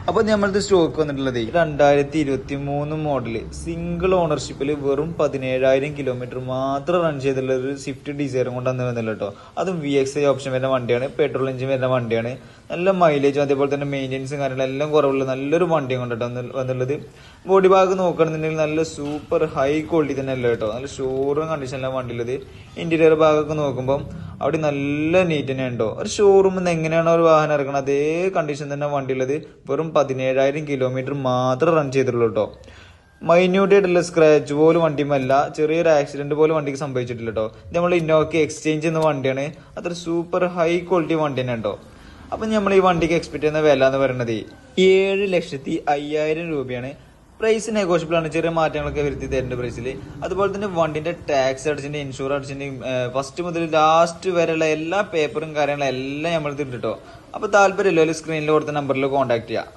അപ്പൊ നമ്മളത് സ്റ്റോക്ക് വന്നിട്ടുള്ളത് 2023 മോഡല് സിംഗിൾ ഓണർഷിപ്പിൽ വെറും 17,000 കിലോമീറ്റർ മാത്രം റൺ ചെയ്തിട്ടുള്ള ഒരു സ്വിഫ്റ്റ് ഡിസയറും കൊണ്ട് അന്ന് വന്നില്ല കേട്ടോ. അതും VXI ഓപ്ഷൻ വരുന്ന വണ്ടിയാണ്, പെട്രോൾ എഞ്ചിൻ വരുന്ന വണ്ടിയാണ്. നല്ല മൈലേജും അതേപോലെ തന്നെ മെയിൻ്റെനൻസും കാര്യങ്ങളെല്ലാം കുറവുള്ള നല്ലൊരു വണ്ടിയും കൊണ്ടിട്ടോ വന്നുള്ളത്. ബോഡി ഭാഗം നോക്കുകയാണെന്നുണ്ടെങ്കിൽ നല്ല സൂപ്പർ ഹൈ ക്വാളിറ്റി തന്നെ അല്ല കേട്ടോ, നല്ല ഷോറൂം കണ്ടീഷനിലാണ് വണ്ടി ഉള്ളത്. ഇന്റീരിയർ ഭാഗമൊക്കെ നോക്കുമ്പോൾ അവിടെ നല്ല നീറ്റ് തന്നെ ഉണ്ടോ. ഒരു ഷോറൂമിൽ നിന്ന് എങ്ങനെയാണോ ഒരു വാഹനം ഇറക്കണം അതേ കണ്ടീഷൻ തന്നെ വണ്ടി ഉള്ളത്. വെറും 17,000 കിലോമീറ്റർ മാത്രം റൺ ചെയ്തിട്ടുള്ളൂ കേട്ടോ. മൈന്യൂട്ട് ആയിട്ടുള്ള സ്ക്രാച്ച് പോലും വണ്ടിയുമല്ല, ചെറിയൊരു ആക്സിഡന്റ് പോലും വണ്ടിക്ക് സംഭവിച്ചിട്ടില്ല കേട്ടോ. ഇത് നമ്മൾ ഇന്നോവ എക്സ്ചേഞ്ച് എന്ന വണ്ടിയാണ്, അത്ര സൂപ്പർ ഹൈ ക്വാളിറ്റി വണ്ടി തന്നെ ഉണ്ടോ. അപ്പൊ നമ്മൾ ഈ വണ്ടിക്ക് എക്സ്പെക്ട് ചെയ്യുന്ന വില എന്ന് പറയുന്നത് 7,05,000 രൂപയാണ്. പ്രൈസ് നെഗോഷ്യബിൾ ആണ്, ചെറിയ മാറ്റങ്ങളൊക്കെ വരുത്തി തരേണ്ട പ്രൈസിൽ. അതുപോലെ തന്നെ വണ്ടിന്റെ ടാക്സ് അടിച്ചിന്റെ ഇൻഷുറൻസ് അടിച്ചിന്റെയും ഫസ്റ്റ് മുതൽ ലാസ്റ്റ് വരെയുള്ള എല്ലാ പേപ്പറും കാര്യങ്ങളും എല്ലാം നമ്മൾ തിരിട്ടോ. അപ്പൊ താല്പര്യമില്ല സ്ക്രീനിൽ കൊടുത്ത നമ്പറിൽ കോൺടാക്ട് ചെയ്യാം.